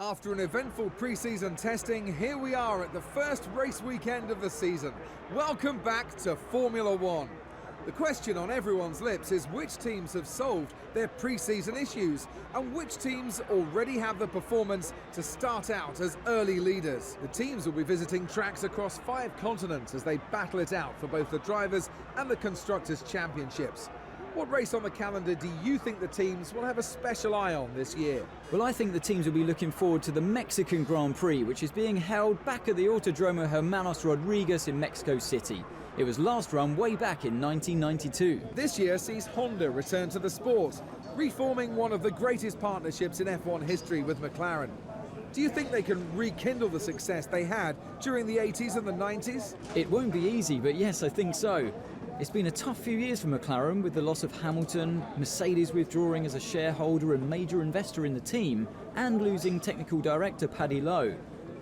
After an eventful pre-season testing, here we are at the first race weekend of the season. Welcome back to Formula One. The question on everyone's lips is which teams have solved their pre-season issues and which teams already have the performance to start out as early leaders. The teams will be visiting tracks across 5 continents as they battle it out for both the drivers and the constructors' championships. What race on the calendar do you think the teams will have a special eye on this year? Well, I think the teams will be looking forward to the Mexican Grand Prix, which is being held back at the Autodromo Hermanos Rodriguez in Mexico City. It was last run way back in 1992. This year sees Honda return to the sport, reforming one of the greatest partnerships in F1 history with McLaren. Do you think they can rekindle the success they had during the 80s and the 90s? It won't be easy, but yes, I think so. It's been a tough few years for McLaren with the loss of Hamilton, Mercedes withdrawing as a shareholder and major investor in the team, and losing technical director Paddy Lowe.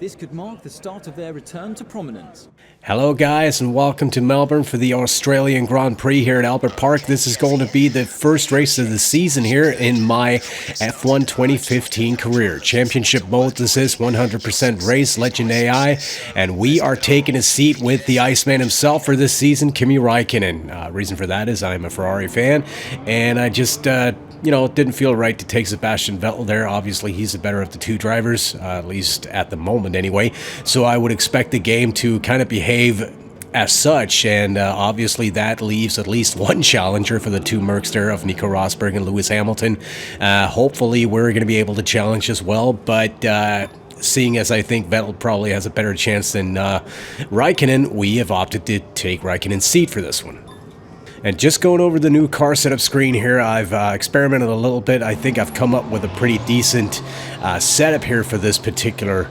This could mark the start of their return to prominence. Hello guys, and welcome to Melbourne for the Australian Grand Prix here at Albert Park. This is going to be the first race of the season here in my F1 2015 career. Championship mode this is, 100% race, Legend AI, and we are taking a seat with the Iceman himself for this season, Kimi Räikkönen. Reason for that is I'm a Ferrari fan, and I just didn't feel right to take Sebastian Vettel there. Obviously, he's the better of the two drivers, at least at the moment anyway. So I would expect the game to kind of behave as such, and obviously that leaves at least one challenger for the two Mercs there of Nico Rosberg and Lewis Hamilton. Hopefully, we're going to be able to challenge as well, but seeing as I think Vettel probably has a better chance than Räikkönen, we have opted to take Räikkönen's seat for this one. And just going over the new car setup screen here, I've experimented a little bit. I think I've come up with a pretty decent setup here for this particular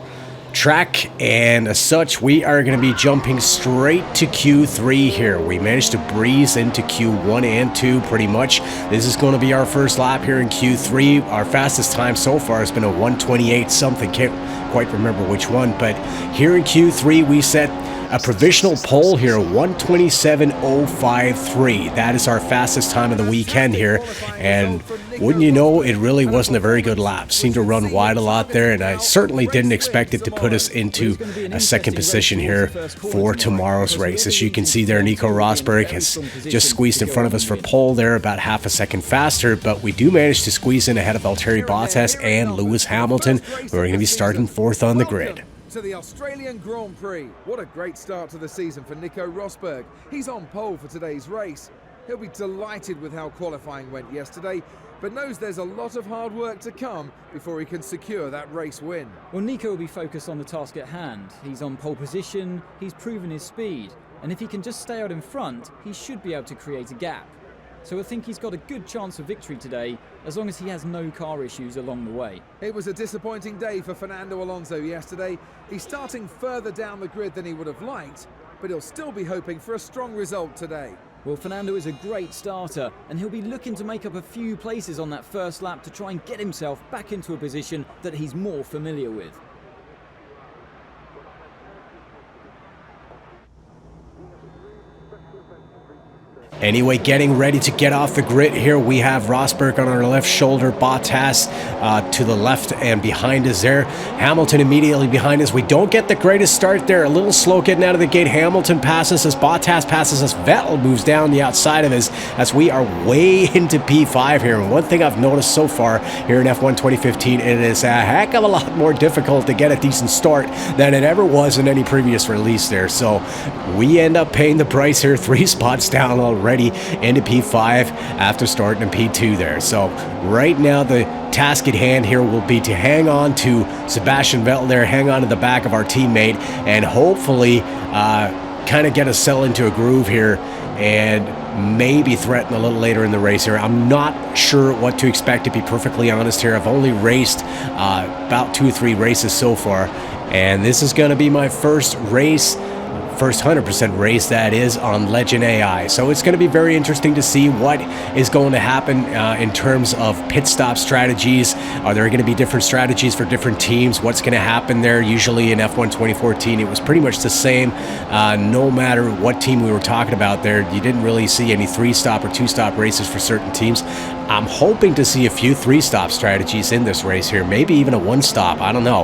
track, and as such we are going to be jumping straight to Q3 here. We managed to breeze into Q1 and 2 pretty much. This is going to be our first lap here in Q3. Our fastest time so far has been a 1:28 something, can't quite remember which one, but here in Q3 we set a provisional pole here, 1:27.053. That is our fastest time of the weekend here, and wouldn't you know, it really wasn't a very good lap. Seemed to run wide a lot there, and I certainly didn't expect it to put us into a second position here for tomorrow's race. As you can see there, Nico Rosberg has just squeezed in front of us for pole there, about half a second faster, but we do manage to squeeze in ahead of Valtteri Bottas and Lewis Hamilton, who are going to be starting 4th on the grid. To the Australian Grand Prix. What a great start to the season for Nico Rosberg. He's on pole for today's race. He'll be delighted with how qualifying went yesterday, but knows there's a lot of hard work to come before he can secure that race win. Well, Nico will be focused on the task at hand. He's on pole position, he's proven his speed, and if he can just stay out in front, he should be able to create a gap. So I think he's got a good chance of victory today, as long as he has no car issues along the way. It was a disappointing day for Fernando Alonso yesterday. He's starting further down the grid than he would have liked, but he'll still be hoping for a strong result today. Well, Fernando is a great starter, and he'll be looking to make up a few places on that first lap to try and get himself back into a position that he's more familiar with. Anyway, getting ready to get off the grid here, we have Rosberg on our left shoulder, Bottas to the left and behind us there. Hamilton immediately behind us. We don't get the greatest start there. A little slow getting out of the gate. Hamilton passes us, Bottas passes us, Vettel moves down the outside of us as we are way into P5 here. And one thing I've noticed so far here in F1 2015, it is a heck of a lot more difficult to get a decent start than it ever was in any previous release there. So we end up paying the price here, 3 spots down already into P5 after starting in P2 there. So right now the task at hand here will be to hang on to Sebastian Vettel there, hang on to the back of our teammate, and hopefully kind of get us settled into a groove here and maybe threaten a little later in the race here. I'm not sure what to expect, to be perfectly honest here. I've only raced about 2 or 3 races so far, and this is going to be my first race First 100% race, that is, on Legend AI. So it's going to be very interesting to see what is going to happen in terms of pit stop strategies. Are there going to be different strategies for different teams? What's going to happen there? Usually in F1 2014, it was pretty much the same. No matter what team we were talking about there, you didn't really see any 3-stop or 2-stop races for certain teams. I'm hoping to see a few 3-stop strategies in this race here, maybe even a 1-stop, I don't know.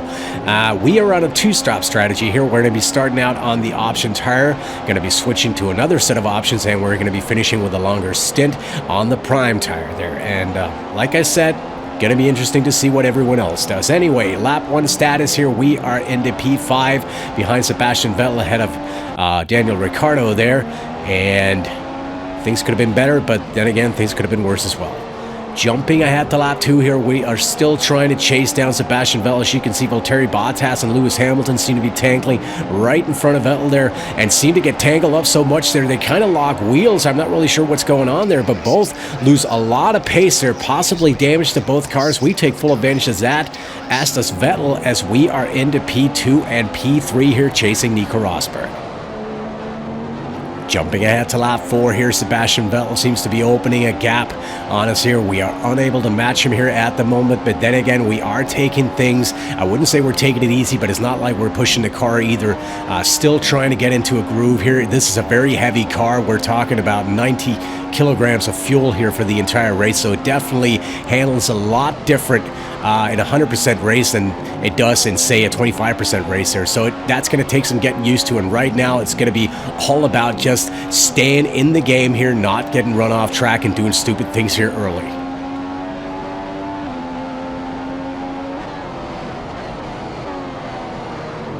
We are on a 2-stop strategy here. We're going to be starting out on the option tire, going to be switching to another set of options, and we're going to be finishing with a longer stint on the prime tire there. And like I said, going to be interesting to see what everyone else does. Anyway, lap 1 status here, we are into P5 behind Sebastian Vettel, ahead of Daniel Ricciardo there, and things could have been better, but then again, things could have been worse as well. Jumping ahead to lap 2 here, we are still trying to chase down Sebastian Vettel. As you can see, Valtteri Bottas and Lewis Hamilton seem to be tangling right in front of Vettel there, and seem to get tangled up so much there they kind of lock wheels. I'm not really sure what's going on there, but both lose a lot of pace there, possibly damage to both cars. We take full advantage of that, as does Vettel, as we are into P2 and P3 here, chasing Nico Rosberg. Jumping ahead to lap 4 here, Sebastian Vettel seems to be opening a gap on us here. We are unable to match him here at the moment, but then again, we are taking things. I wouldn't say we're taking it easy, but it's not like we're pushing the car either. Still trying to get into a groove here. This is a very heavy car. We're talking about 90 kilograms of fuel here for the entire race, so it definitely handles a lot different in a 100% race than it does in, say, a 25% race here. So that's going to take some getting used to, and right now it's going to be all about just staying in the game here, not getting run off track and doing stupid things here early.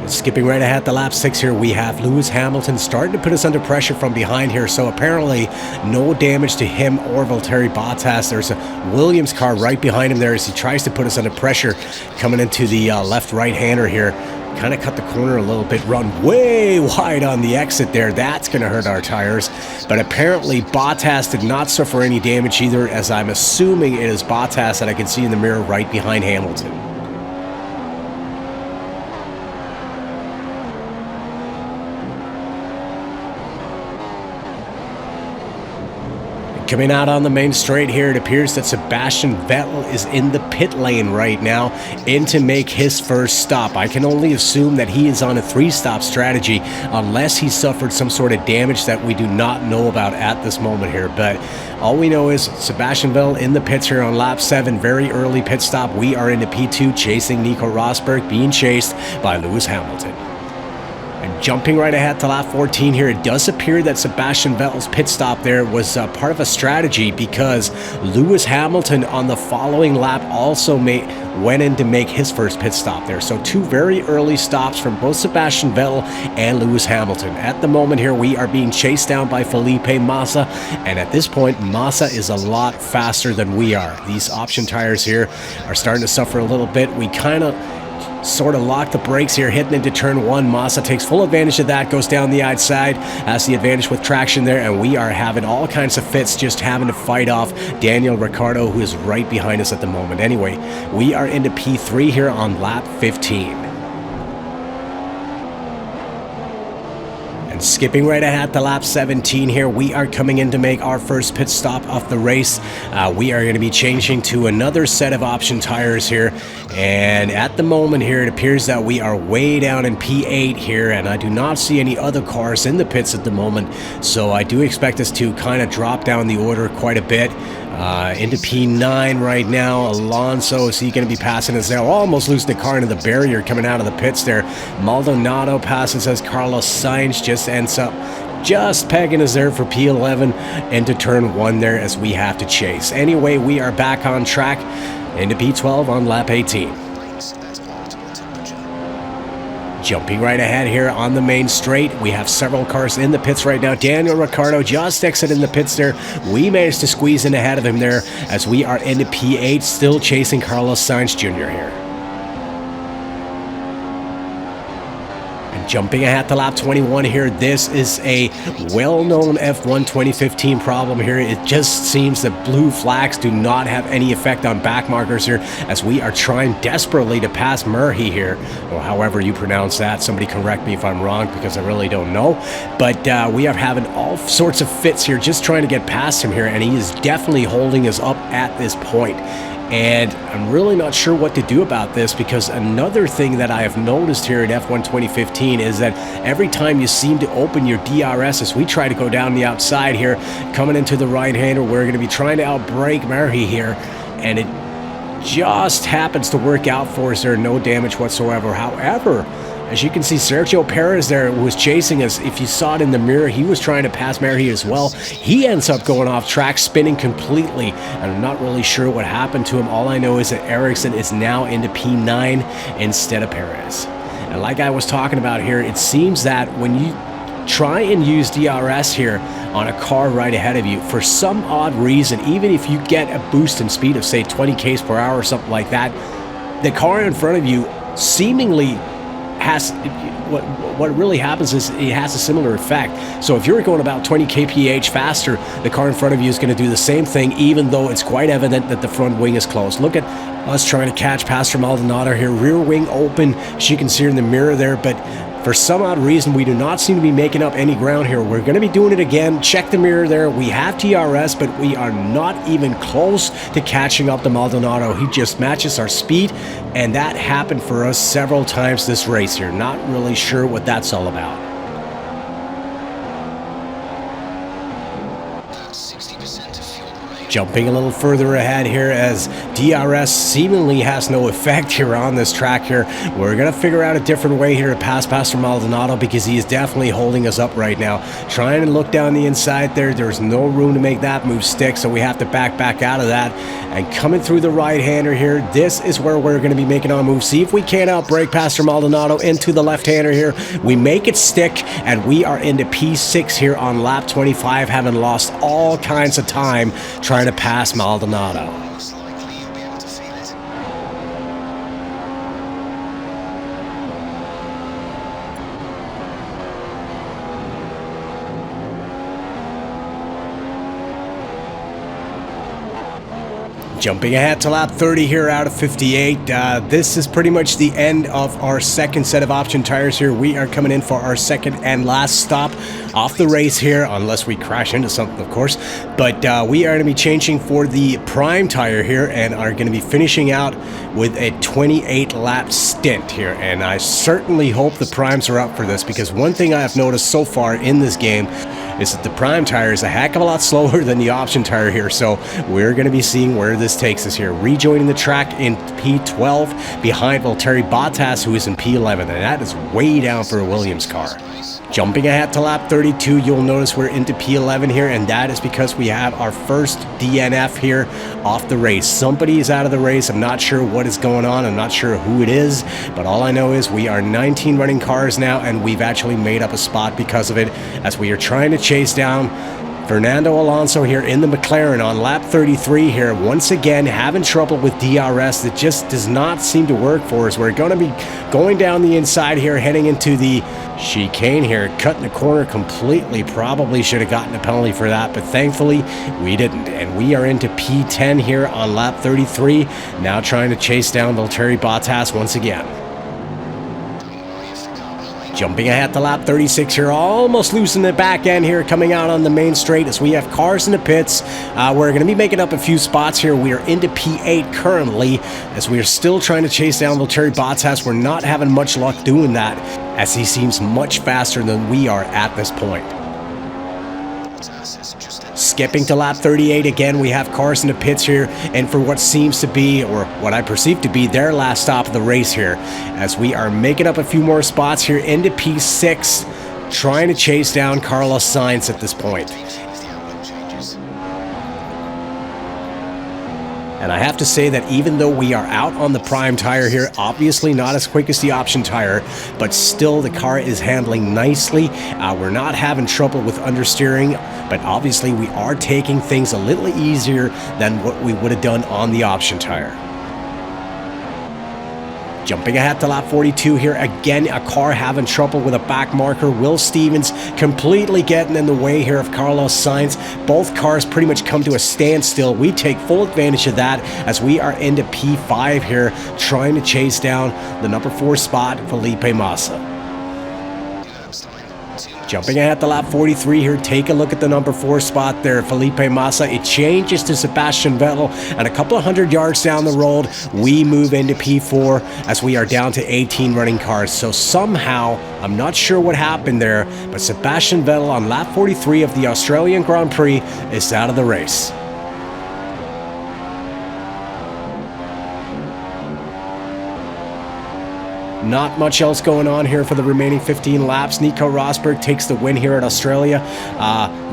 Skipping right ahead to lap 6 here, we have Lewis Hamilton starting to put us under pressure from behind here, so apparently no damage to him or Valtteri Bottas. There's a Williams car right behind him there as he tries to put us under pressure coming into the left-right-hander here. Kind of cut the corner a little bit, run way wide on the exit there. That's going to hurt our tires. But apparently Bottas did not suffer any damage either, as I'm assuming it is Bottas that I can see in the mirror right behind Hamilton. Coming out on the main straight here, it appears that Sebastian Vettel is in the pit lane right now, in to make his first stop. I can only assume that he is on a 3-stop strategy, unless he suffered some sort of damage that we do not know about at this moment here. But all we know is Sebastian Vettel in the pits here on lap 7, very early pit stop. We are into P2, chasing Nico Rosberg, being chased by Lewis Hamilton. And jumping right ahead to lap 14 here, it does appear that Sebastian Vettel's pit stop there was part of a strategy, because Lewis Hamilton on the following lap also went in to make his first pit stop there. So 2 very early stops from both Sebastian Vettel and Lewis Hamilton. At the moment here, we are being chased down by Felipe Massa, and at this point, Massa is a lot faster than we are. These option tires here are starting to suffer a little bit. We kind of sort of lock the brakes here, hitting into turn 1. Massa takes full advantage of that, goes down the outside, has the advantage with traction there, and we are having all kinds of fits, just having to fight off Daniel Ricciardo, who is right behind us at the moment. Anyway, we are into P3 here on lap 15. Skipping right ahead to lap 17 here, we are coming in to make our first pit stop of the race. We are going to be changing to another set of option tires here, and at the moment here, it appears that we are way down in P8 here, and I do not see any other cars in the pits at the moment, so I do expect us to kind of drop down the order quite a bit. Into P9 right now. Alonso, is he going to be passing us there? Almost losing the car into the barrier coming out of the pits there. Maldonado passes as Carlos Sainz just ends up just pegging us there for P11 into turn 1 there, as we have to chase. Anyway, we are back on track into P12 on lap 18. Jumping right ahead here on the main straight, we have several cars in the pits right now. Daniel Ricciardo just exited the pits there. We managed to squeeze in ahead of him there, as we are into P8, still chasing Carlos Sainz Jr. here. Jumping ahead to lap 21 here, this is a well-known F1 2015 problem here. It just seems that blue flags do not have any effect on back markers here, as we are trying desperately to pass Murray here, or however you pronounce that. Somebody correct me if I'm wrong, because I really don't know. But we are having all sorts of fits here, just trying to get past him here, and he is definitely holding us up at this point. And I'm really not sure what to do about this, because another thing that I have noticed here in F1 2015 is that every time you seem to open your DRS as we try to go down the outside here, coming into the right-hander, we're going to be trying to outbrake Murray here, and it just happens to work out for us there, no damage whatsoever. However, as you can see, Sergio Perez there was chasing us. If you saw it in the mirror, he was trying to pass Murray as well. He ends up going off track, spinning completely, and I'm not really sure what happened to him. All I know is that Ericsson is now into P9 instead of Perez. And like I was talking about here, it seems that when you try and use DRS here on a car right ahead of you, for some odd reason, even if you get a boost in speed of, say, 20 km per hour or something like that, the car in front of you seemingly has, what really happens is it has a similar effect. So if you're going about 20 kph faster, the car in front of you is going to do the same thing, even though it's quite evident that the front wing is closed. Look at us trying to catch Pastor Maldonado here, rear wing open, as you can see in the mirror there, but for some odd reason, we do not seem to be making up any ground here. We're going to be doing it again. Check the mirror there. We have TRS, but we are not even close to catching up to Maldonado. He just matches our speed, and that happened for us several times this race here. Not really sure what that's all about. Jumping a little further ahead here, as DRS seemingly has no effect here on this track here. We're going to figure out a different way here to pass Pastor Maldonado, because he is definitely holding us up right now. Trying to look down the inside there. There's no room to make that move stick, so we have to back out of that. And coming through the right-hander here, this is where we're going to be making our move. See if we can't outbrake Pastor Maldonado into the left-hander here. We make it stick, and we are into P6 here on lap 25, having lost all kinds of time trying to pass Maldonado. Jumping ahead to lap 30 here out of 58. This is pretty much the end of our second set of option tires here. We are coming in for our second and last stop off the race here, unless we crash into something, of course. But we are going to be changing for the prime tire here, and are going to be finishing out with a 28 lap stint here. And I certainly hope the primes are up for this, because one thing I have noticed so far in this game is that the prime tire is a heck of a lot slower than the option tire here. So we're going to be seeing where this takes us here. Rejoining the track in P12 behind Valtteri Bottas, who is in P11, and that is way down for a Williams car. Jumping ahead to lap 32, you'll notice we're into P11 here, and that is because we have our first DNF here off the race. Somebody is out of the race. I'm not sure what is going on. I'm not sure who it is, but all I know is we are 19 running cars now, and we've actually made up a spot because of it, as we are trying to chase down Fernando Alonso here in the McLaren on lap 33 here, once again having trouble with DRS. That just does not seem to work for us. We're going to be going down the inside here, heading into the chicane here, cutting the corner completely. Probably should have gotten a penalty for that, but thankfully we didn't. And we are into P10 here on lap 33, now trying to chase down Valtteri Bottas once again. Jumping ahead to lap 36 here, almost losing the back end here, coming out on the main straight as we have cars in the pits. We're going to be making up a few spots here. We are into P8 currently, as we are still trying to chase down Valtteri Bottas. We're not having much luck doing that, as he seems much faster than we are at this point. Skipping to lap 38 again, we have cars in the pits here, and for what seems to be, or what I perceive to be, their last stop of the race here, as we are making up a few more spots here into P6, trying to chase down Carlos Sainz at this point. And I have to say that even though we are out on the prime tire here, obviously not as quick as the option tire, but still the car is handling nicely. We're not having trouble with understeering, but obviously we are taking things a little easier than what we would have done on the option tire. Jumping ahead to lap 42 here, again a car having trouble with a back marker. Will Stevens completely getting in the way here of Carlos Sainz. Both cars pretty much come to a standstill. We take full advantage of that as we are into P5 here, trying to chase down the number 4 spot, Felipe Massa. Jumping ahead to lap 43 here, take a look at the number 4 spot there, Felipe Massa. It changes to Sebastian Vettel, and a couple of hundred yards down the road, we move into P4 as we are down to 18 running cars. So somehow, I'm not sure what happened there, but Sebastian Vettel on lap 43 of the Australian Grand Prix is out of the race. Not much else going on here for the remaining 15 laps. Nico Rosberg takes the win here at Australia.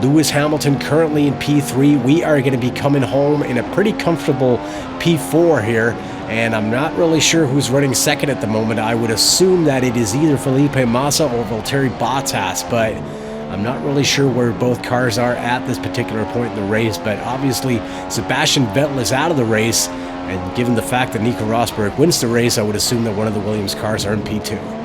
Lewis Hamilton currently in P3. We are going to be coming home in a pretty comfortable P4 here, and I'm not really sure who's running second at the moment. I would assume that it is either Felipe Massa or Valtteri Bottas, but I'm not really sure where both cars are at this particular point in the race. But obviously Sebastian Vettel is out of the race, and given the fact that Nico Rosberg wins the race, I would assume that one of the Williams cars are in P2.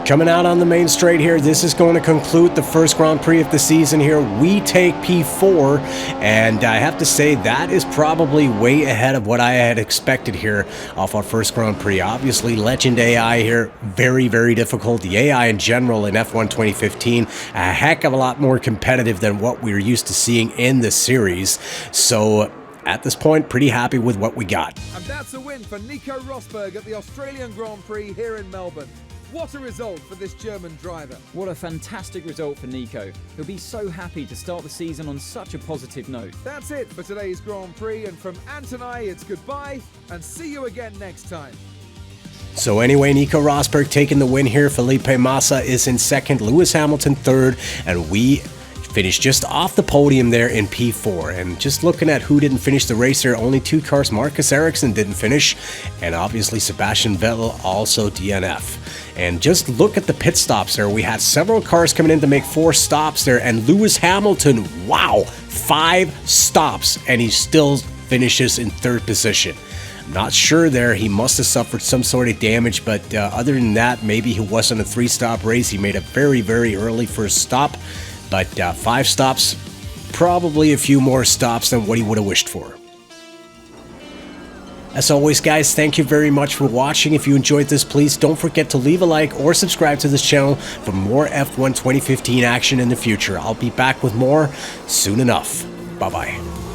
Coming out on the main straight here, this is going to conclude the first Grand Prix of the season here. We take P4, and I have to say that is probably way ahead of what I had expected here off our first Grand Prix. Obviously, Legend AI here, very, very difficult. The AI in general in F1 2015, a heck of a lot more competitive than what we're used to seeing in the series. So at this point, pretty happy with what we got. And that's a win for Nico Rosberg at the Australian Grand Prix here in Melbourne. What a result for this German driver. What a fantastic result for Nico. He'll be so happy to start the season on such a positive note. That's it for today's Grand Prix, and from Ant and I, it's goodbye and see you again next time. So anyway, Nico Rosberg taking the win here. Felipe Massa is in second, Lewis Hamilton third, and we finished just off the podium there in P4. And just looking at who didn't finish the race there, only 2 cars. Marcus Ericsson didn't finish, and obviously Sebastian Vettel also DNF. And just look at the pit stops there. We had several cars coming in to make 4 stops there, and Lewis Hamilton, wow, 5 stops, and he still finishes in 3rd position. Not sure there, he must have suffered some sort of damage, but other than that, maybe he wasn't a 3-stop race. He made a very, very early first stop, but 5 stops, probably a few more stops than what he would have wished for. As always, guys, thank you very much for watching. If you enjoyed this, please don't forget to leave a like or subscribe to this channel for more F1 2015 action in the future. I'll be back with more soon enough. Bye-bye.